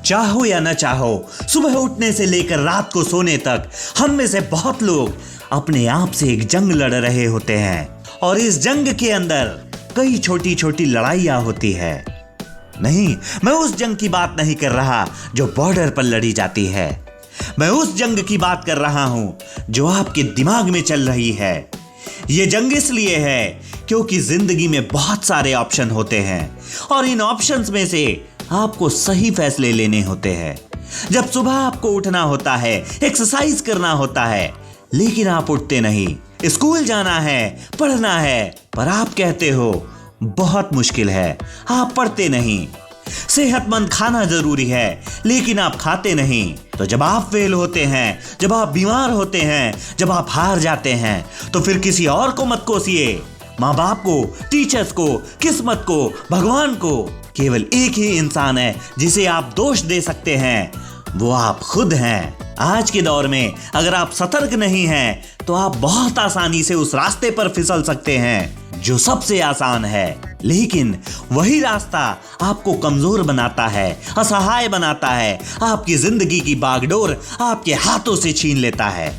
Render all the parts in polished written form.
चाहो या न चाहो, सुबह उठने से लेकर रात को सोने तक हम में से बहुत लोग अपने आप से एक जंग लड़ रहे होते हैं और इस जंग के अंदर कई छोटी छोटी लड़ाइयां होती है। नहीं, मैं उस जंग की बात नहीं कर रहा जो बॉर्डर पर लड़ी जाती है। मैं उस जंग की बात कर रहा हूं जो आपके दिमाग में चल रही है। यह जंग इसलिए है क्योंकि जिंदगी में बहुत सारे ऑप्शन होते हैं और इन ऑप्शंस में से आपको सही फैसले लेने होते हैं। जब सुबह आपको उठना होता है, एक्सरसाइज करना होता है, लेकिन आप उठते नहीं। स्कूल जाना है, पढ़ना है, पर आप कहते हो बहुत मुश्किल है, आप पढ़ते नहीं। सेहतमंद खाना जरूरी है, लेकिन आप खाते नहीं। तो जब आप फेल होते हैं, जब आप बीमार होते हैं, जब आप हार जाते हैं, तो फिर किसी और को मत कोसिए। माँ बाप को, टीचर्स को, किस्मत को, भगवान को। केवल एक ही इंसान है जिसे आप दोष दे सकते हैं, वो आप खुद हैं। आज के दौर में अगर आप सतर्क नहीं हैं तो आप बहुत आसानी से उस रास्ते पर फिसल सकते हैं जो सबसे आसान है, लेकिन वही रास्ता आपको कमजोर बनाता है, असहाय बनाता है, आपकी जिंदगी की बागडोर आपके हाथों से छीन लेता है।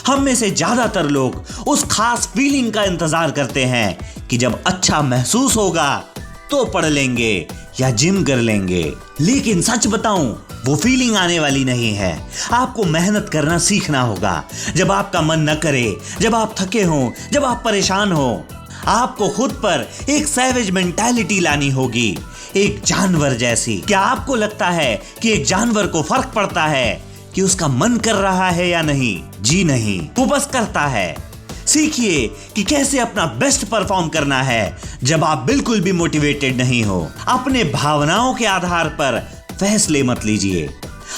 हम में से ज्यादातर लोग उस खास फीलिंग का इंतजार करते हैं कि जब अच्छा महसूस होगा तो पढ़ लेंगे या जिम कर लेंगे, लेकिन सच बताऊं वो फीलिंग आने वाली नहीं है। आपको मेहनत करना सीखना होगा। जब आपका मन न करे, जब आप थके हों, जब आप परेशान हो, आपको खुद पर एक सैवेज मेंटालिटी लानी होगी, एक जानवर जैसी। क्या आपको लगता है कि एक जानवर को फर्क पड़ता है कि उसका मन कर रहा है या नहीं? जी नहीं, वो बस करता है। सीखिए कि कैसे अपना बेस्ट परफॉर्म करना है जब आप बिल्कुल भी मोटिवेटेड नहीं हो। अपने भावनाओं के आधार पर फैसले मत लीजिए।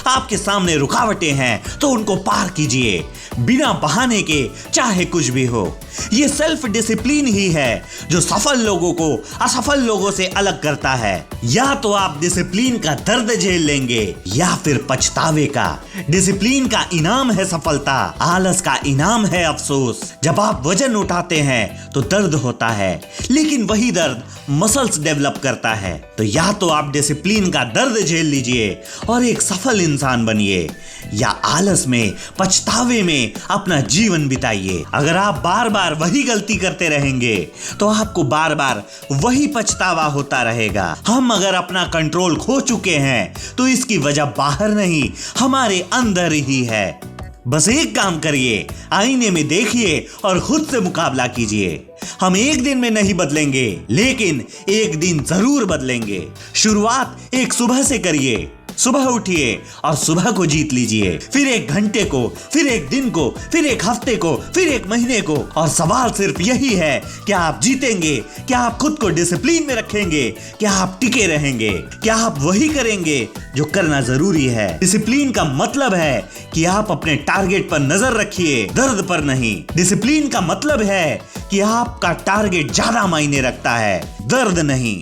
आपके सामने रुकावटें हैं तो उनको पार कीजिए बिना बहाने के, चाहे कुछ भी हो। ये सेल्फ डिसिप्लिन ही है जो सफल लोगों को असफल लोगों से अलग करता है। या तो आप डिसिप्लिन का दर्द झेल लेंगे या फिर पछतावे का। डिसिप्लिन का इनाम है सफलता, आलस का इनाम है अफसोस। जब आप वजन उठाते हैं तो दर्द होता है, लेकिन वही दर्द मसल्स डेवलप करता है। तो या तो आप डिसिप्लिन का दर्द झेल लीजिए और एक सफल इंसान बनिए, या आलस में, पछतावे में अपना जीवन बिताइए। अगर आप बार बार वही गलती करते रहेंगे तो आपको बार बार वही पछतावा होता रहेगा। हम अगर अपना कंट्रोल खो चुके हैं तो इसकी वजह बाहर नहीं, हमारे अंदर ही है। बस एक काम करिए, आईने में देखिए और खुद से मुकाबला कीजिए। हम एक दिन में नहीं बदलेंगे, लेकिन एक दिन जरूर बदलेंगे। शुरुआत एक सुबह से करिए। सुबह उठिए और सुबह को जीत लीजिए, फिर एक घंटे को, फिर एक दिन को, फिर एक हफ्ते को, फिर एक महीने को। और सवाल सिर्फ यही है, क्या आप जीतेंगे? क्या आप खुद को डिसिप्लिन में रखेंगे? क्या आप टिके रहेंगे? क्या आप वही करेंगे जो करना जरूरी है? डिसिप्लिन का मतलब है कि आप अपने टारगेट पर नजर रखिए, दर्द पर नहीं। डिसिप्लिन का मतलब है कि आपका टारगेट ज्यादा मायने रखता है, दर्द नहीं।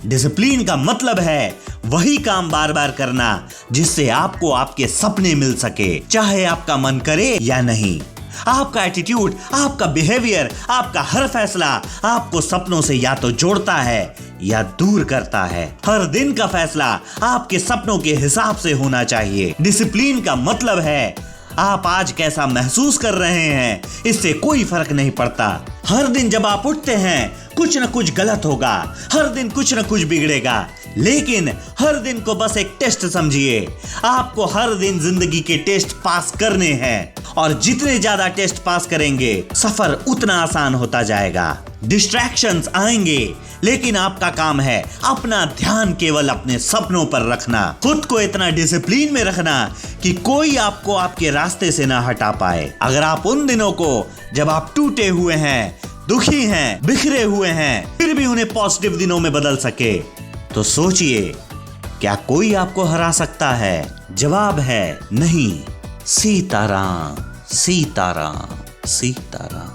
डिसिप्लिन का मतलब है वही काम बार बार करना जिससे आपको आपके सपने मिल सके, चाहे आपका मन करे या नहीं। आपका एटीट्यूड, आपका बिहेवियर, आपका हर फैसला आपको सपनों से या तो जोड़ता है या दूर करता है। हर दिन का फैसला आपके सपनों के हिसाब से होना चाहिए। डिसिप्लिन का मतलब है आप आज कैसा महसूस कर रहे हैं इससे कोई फर्क नहीं पड़ता। हर दिन जब आप उठते हैं कुछ न कुछ गलत होगा, हर दिन कुछ न कुछ बिगड़ेगा, लेकिन हर दिन को बस एक टेस्ट समझिए। आपको हर दिन जिंदगी के टेस्ट पास करने हैं और जितने ज्यादा टेस्ट पास करेंगे सफर उतना आसान होता जाएगा। डिस्ट्रैक्शंस आएंगे, लेकिन आपका काम है अपना ध्यान केवल अपने सपनों पर रखना, खुद को इतना डिसिप्लिन में रखना कि कोई आपको आपके रास्ते से ना हटा पाए। अगर आप उन दिनों को जब आप टूटे हुए हैं, दुखी हैं, बिखरे हुए हैं, फिर भी उन्हें पॉजिटिव दिनों में बदल सके, तो सोचिए क्या कोई आपको हरा सकता है? जवाब है नहीं। सीताराम, सीताराम, सीताराम।